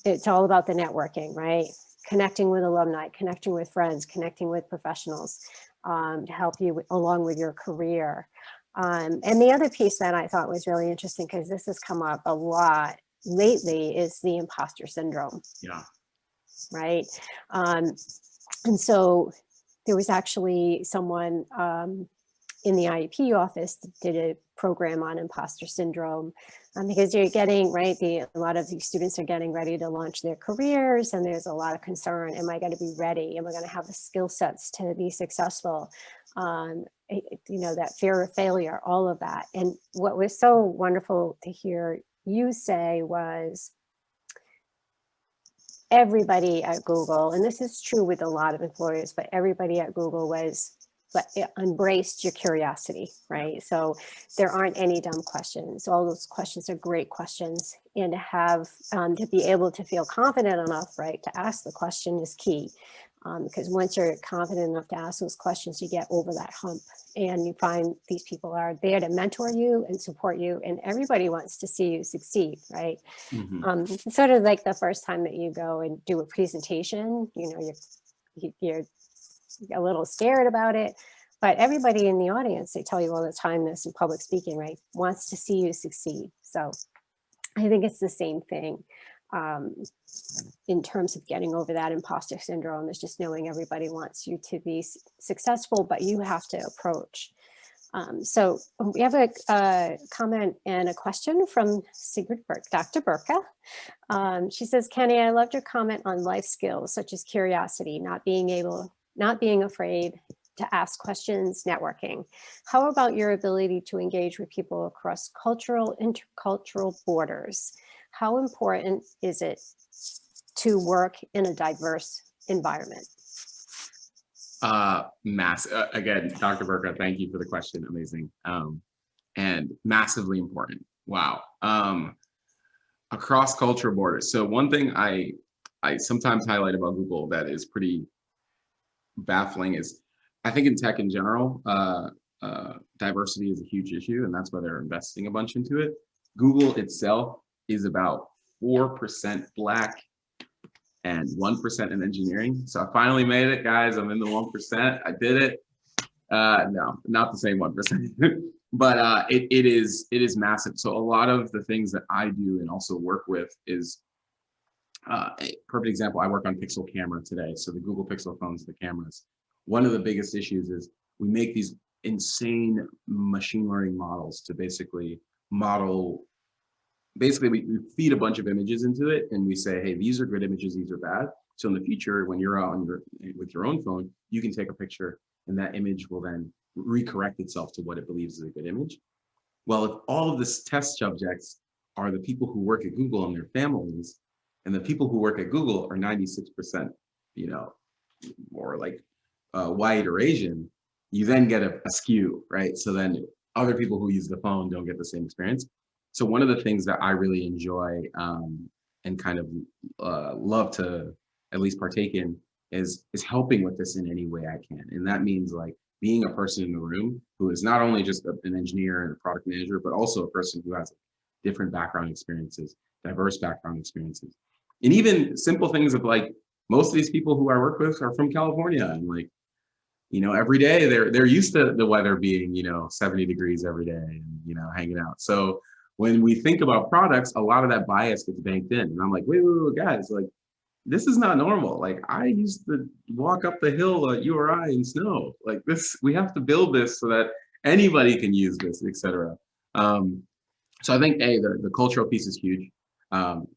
It's all about the networking, right? Connecting with alumni, connecting with friends, connecting with professionals to help you along with your career. And the other piece that I thought was really interesting, because this has come up a lot lately, is the imposter syndrome. Yeah. Right. And so there was actually someone in the IEP office that did a program on imposter syndrome, because you're getting, right, a lot of these students are getting ready to launch their careers, and there's a lot of concern. Am I going to be ready? Am I going to have the skill sets to be successful? That fear of failure, all of that. And what was so wonderful to hear you say was, everybody at Google, and this is true with a lot of employers, but everybody at Google embraced your curiosity, right? So there aren't any dumb questions. All those questions are great questions, and to have to be able to feel confident enough, right, to ask the question is key. Because once you're confident enough to ask those questions, you get over that hump, and you find these people are there to mentor you and support you, and everybody wants to see you succeed, right? Mm-hmm. It's sort of like the first time that you go and do a presentation, you're a little scared about it, but everybody in the audience, they tell you all the time this in public speaking, right, wants to see you succeed. So I think it's the same thing. In terms of getting over that imposter syndrome, is just knowing everybody wants you to be successful, but you have to approach. So we have a comment and a question from Dr. Burka. She says, Kenny, I loved your comment on life skills such as curiosity, not being afraid to ask questions, networking. How about your ability to engage with people across intercultural borders? How important is it to work in a diverse environment? Again, Dr. Burka, thank you for the question. Amazing. And massively important. Wow. Across cultural borders. So one thing I sometimes highlight about Google that is pretty baffling is, I think in tech in general, diversity is a huge issue, and that's why they're investing a bunch into it. Google itself is about 4% Black and 1% in engineering. So I finally made it, guys. I'm in the 1%. I did it. No, not the same 1%, but it is massive. So a lot of the things that I do and also work with is a perfect example. I work on Pixel camera today. So the Google Pixel phones, the cameras. One of the biggest issues is we make these insane machine learning models to basically model. Basically, we feed a bunch of images into it and we say, hey, these are good images, these are bad. So in the future, when you're on with your own phone, you can take a picture and that image will then recorrect itself to what it believes is a good image. Well, if all of this test subjects are the people who work at Google and their families, and the people who work at Google are 96%, you know, or like white or Asian, you then get a skew, right? So then other people who use the phone don't get the same experience. So one of the things that I really enjoy and kind of love to at least partake in is helping with this in any way I can. And that means like being a person in the room who is not only just an engineer and a product manager, but also a person who has different background experiences, diverse background experiences. And even simple things of like, most of these people who I work with are from California, and like, you know, every day they're used to the weather being, you know, 70 degrees every day and, you know, hanging out. So when we think about products, a lot of that bias gets banked in. And I'm like, wait, guys, like, this is not normal. Like, I used to walk up the hill at URI in snow. Like this, we have to build this so that anybody can use this, et cetera. So I think, the cultural piece is huge.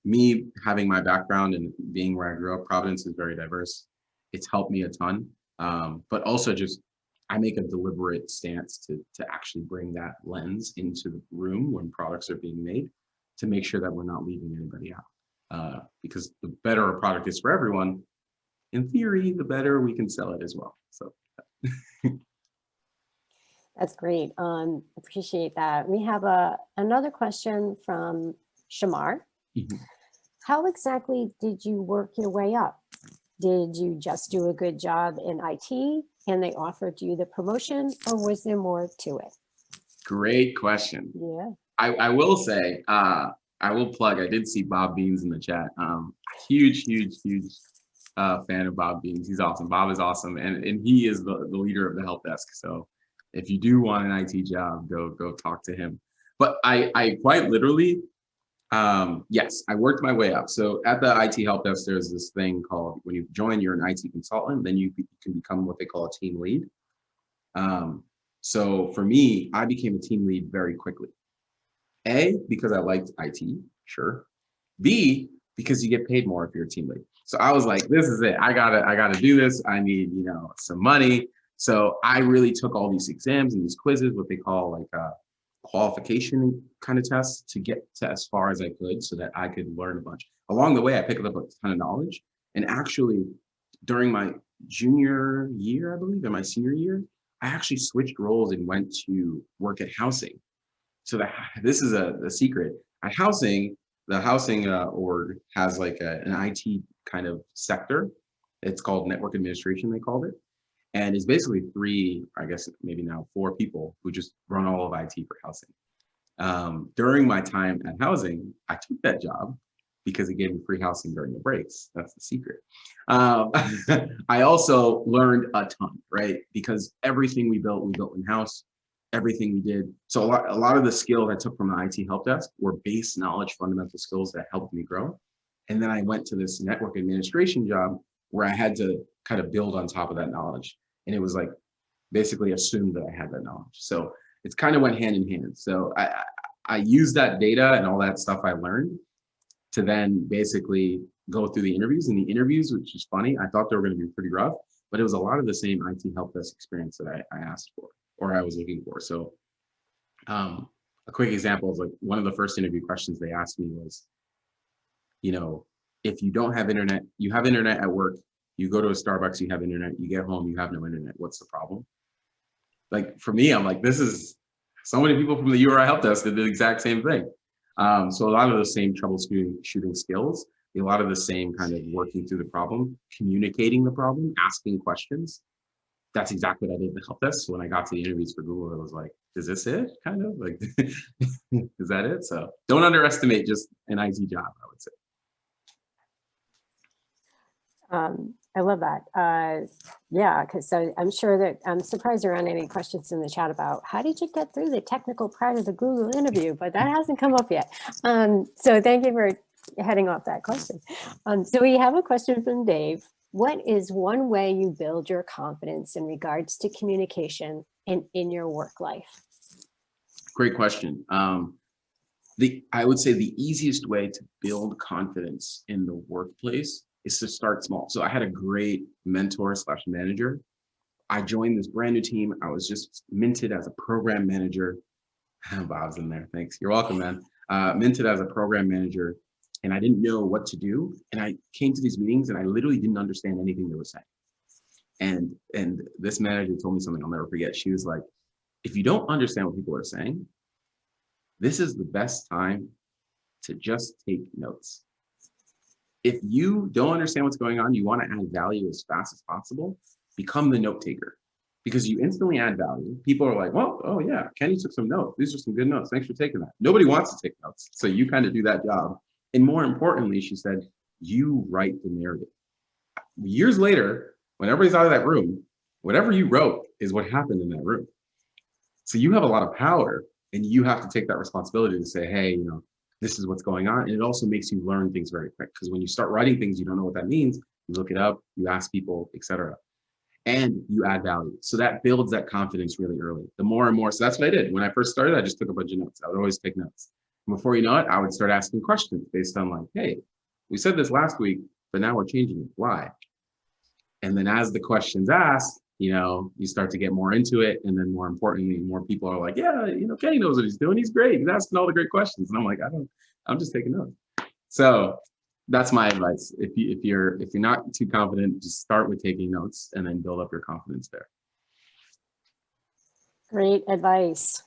Me having my background and being where I grew up, Providence is very diverse. It's helped me a ton. But also just, I make a deliberate stance to actually bring that lens into the room when products are being made to make sure that we're not leaving anybody out. Because the better a product is for everyone, in theory, the better we can sell it as well. So. That's great. Appreciate that. We have another question from Shamar. Mm-hmm. How exactly did you work your way up? Did you just do a good job in IT and they offered you the promotion, or was there more to it? Great question. Yeah. I will say, I will plug, I did see Bob Beans in the chat. Huge fan of Bob Beans. He's awesome. Bob is awesome. And he is the leader of the help desk. So if you do want an IT job, go talk to him. But I quite literally, yes, I worked my way up. So at the IT help desk, there's this thing called, when you join, you're an IT consultant, then you can become what they call a team lead. So for me, I became a team lead very quickly. A, because I liked IT, sure. B, because you get paid more if you're a team lead. So I was like, this is it. I gotta do this. I need, you know, some money. So I really took all these exams and these quizzes, what they call like qualification kind of tests, to get to as far as I could so that I could learn a bunch. Along the way, I picked up a ton of knowledge. And actually, during my junior year, I believe, and my senior year, I actually switched roles and went to work at housing. So this is a secret. At housing, the housing org has like an IT kind of sector. It's called network administration, they called it. And it's basically 3, I guess maybe now 4 people who just run all of IT for housing. During my time at housing, I took that job because it gave me free housing during the breaks. That's the secret. I also learned a ton, right? Because everything we built in-house, everything we did. So a lot of the skills I took from the IT help desk were base knowledge, fundamental skills that helped me grow. And then I went to this network administration job where I had to kind of build on top of that knowledge. And it was like, basically assumed that I had that knowledge. So it's kind of went hand in hand. So I used that data and all that stuff I learned to then basically go through the interviews. And the interviews, which is funny, I thought they were going to be pretty rough, but it was a lot of the same IT help desk experience that I asked for, or I was looking for. So a quick example is like one of the first interview questions they asked me was, you know, if you don't have internet, you have internet at work, you go to a Starbucks, you have internet, you get home, you have no internet, what's the problem? Like for me, I'm like, this is, so many people from the URI help desk did the exact same thing. So a lot of the same troubleshooting skills, a lot of the same kind of working through the problem, communicating the problem, asking questions. that's exactly what I did at HelpDesk. So when I got to the interviews for Google, I was like, is this it? Kind of like, is that it? So don't underestimate just an IT job, I would say. I love that. Yeah, because I'm sure that I'm surprised there aren't any questions in the chat about how did you get through the technical part of the Google interview, but that hasn't come up yet. So thank you for heading off that question. So we have a question from Dave. What is one way you build your confidence in regards to communication in your work life? Great question. I would say the easiest way to build confidence in the workplace is to start small. So I had a great mentor / manager. I joined this brand new team. I was just minted as a program manager. Bob's in there. Thanks. You're welcome, man. Minted as a program manager, and I didn't know what to do. And I came to these meetings and I literally didn't understand anything they were saying. And this manager told me something I'll never forget. She was like, if you don't understand what people are saying, this is the best time to just take notes. If you don't understand what's going on, you want to add value as fast as possible, become the note taker, because you instantly add value. People are like, well, oh yeah, Kenny took some notes. These are some good notes. Thanks for taking that. Nobody wants to take notes. So you kind of do that job. And more importantly, she said, you write the narrative. Years later, when everybody's out of that room, whatever you wrote is what happened in that room. So you have a lot of power, and you have to take that responsibility to say, hey, you know, this is what's going on. And it also makes you learn things very quick, because when you start writing things, you don't know what that means. You look it up, you ask people, etc. And you add value. So that builds that confidence really early. The more and more, so that's what I did. When I first started, I just took a bunch of notes. I would always take notes. And before you know it, I would start asking questions based on like, hey, we said this last week, but now we're changing it. Why? And then as the questions asked, you know, you start to get more into it. And then more importantly, more people are like, yeah, you know, Kenny knows what he's doing. He's great. He's asking all the great questions. And I'm like, I'm just taking notes. So that's my advice. If you're not too confident, just start with taking notes and then build up your confidence there. Great advice.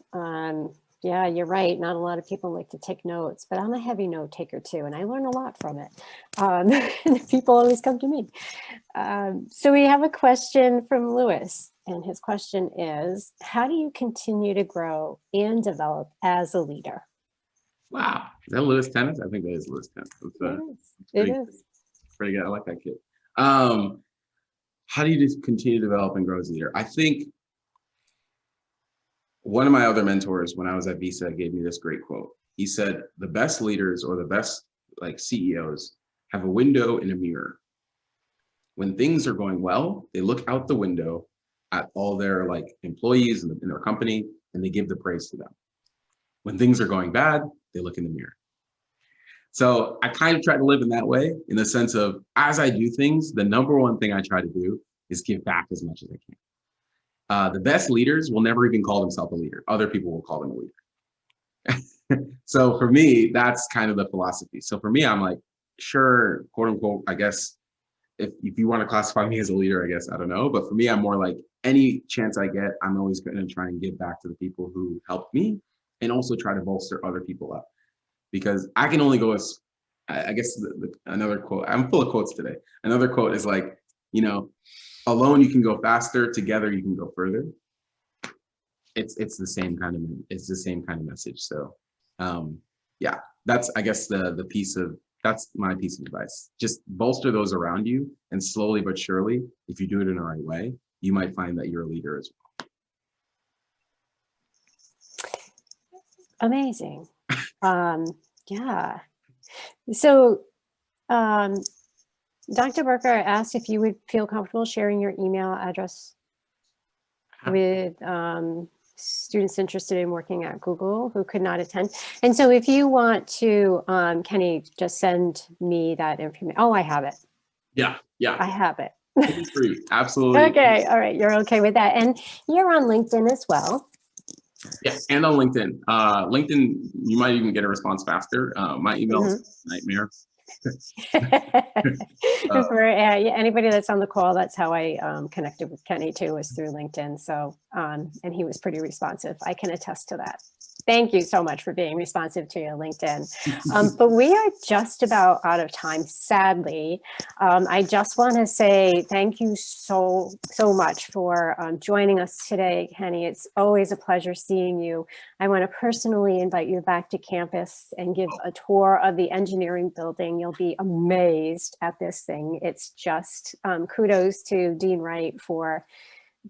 Yeah, you're right. Not a lot of people like to take notes, but I'm a heavy note taker too, and I learn a lot from it. People always come to me. So we have a question from Lewis, and his question is, how do you continue to grow and develop as a leader? Wow. Is that Lewis Tennis? I think that is Lewis Tennis. It is. Pretty good. I like that kid. How do you just continue to develop and grow as a leader? I think one of my other mentors when I was at Visa gave me this great quote. He said, the best leaders or the best like CEOs have a window and a mirror. When things are going well, they look out the window at all their like employees in their company, and they give the praise to them. When things are going bad, they look in the mirror. So I kind of try to live in that way, in the sense of, as I do things, the number one thing I try to do is give back as much as I can. The best leaders will never even call themselves a leader. Other people will call them a leader. So for me, that's kind of the philosophy. So for me, I'm like, sure, quote unquote, I guess, if you want to classify me as a leader, I guess, I don't know. But for me, I'm more like, any chance I get, I'm always going to try and give back to the people who helped me, and also try to bolster other people up. Because I can only go as, I guess another quote, I'm full of quotes today. Another quote is like, you know, alone you can go faster, together you can go further. It's the same kind of message. So yeah, that's, I guess, that's my piece of advice. Just bolster those around you, and slowly but surely, if you do it in the right way, you might find that you're a leader as well. Amazing. Yeah. So Dr. Barker asked if you would feel comfortable sharing your email address with students interested in working at Google who could not attend. And so if you want to, Kenny, just send me that information. Oh, I have it. Yeah. I have it. Absolutely. Okay. All right. You're okay with that. And you're on LinkedIn as well. Yeah, and on LinkedIn. LinkedIn, you might even get a response faster. My email is nightmare. For anybody that's on the call, that's how I connected with Kenny too, was through LinkedIn. So, and he was pretty responsive. I can attest to that. Thank you so much for being responsive to your LinkedIn. But we are just about out of time, sadly. I just want to say thank you so much for joining us today, Kenny. It's always a pleasure seeing you. I want to personally invite you back to campus and give a tour of the engineering building. You'll be amazed at this thing. It's just kudos to Dean Wright for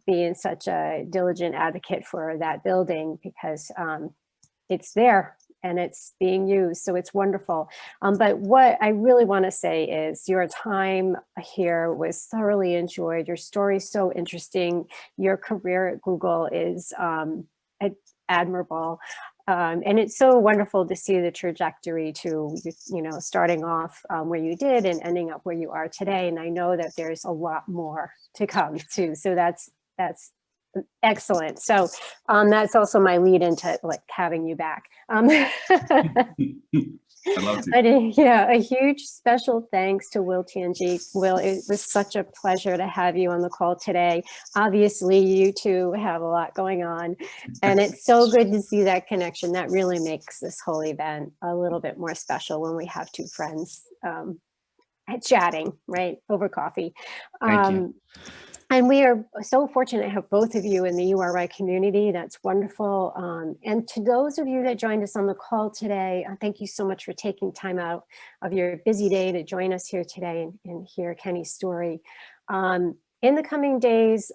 being such a diligent advocate for that building, because it's there and it's being used, so it's wonderful. But what I really want to say is your time here was thoroughly enjoyed. Your story is so interesting. Your career at Google is admirable. And it's so wonderful to see the trajectory to, you know, starting off where you did and ending up where you are today. And I know that there's a lot more to come too. So that's excellent. So that's also my lead into like having you back. I'd love to. But yeah, a huge special thanks to Will Tangui. Will, it was such a pleasure to have you on the call today. Obviously, you two have a lot going on, and it's so good to see that connection. That really makes this whole event a little bit more special when we have two friends chatting, right, over coffee. Thank you. And we are so fortunate to have both of you in the URI community. That's wonderful. And to those of you that joined us on the call today, thank you so much for taking time out of your busy day to join us here today and hear Kenny's story. In the coming days,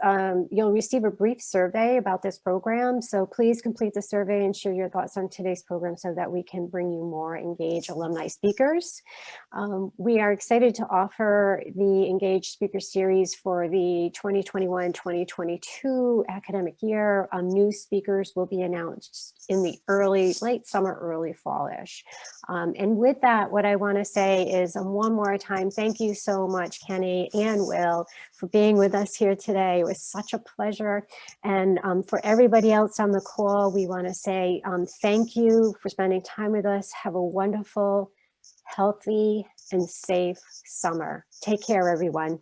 you'll receive a brief survey about this program. So please complete the survey and share your thoughts on today's program so that we can bring you more ENGage alumni speakers. We are excited to offer the ENGage Speaker Series for the 2021-2022 academic year. New speakers will be announced in the late summer, early fallish. And with that, what I want to say is one more time, thank you so much, Kenny and Will, for being with us here today. It was such a pleasure. And for everybody else on the call, we want to say thank you for spending time with us. Have a wonderful, healthy, and safe summer. Take care, everyone.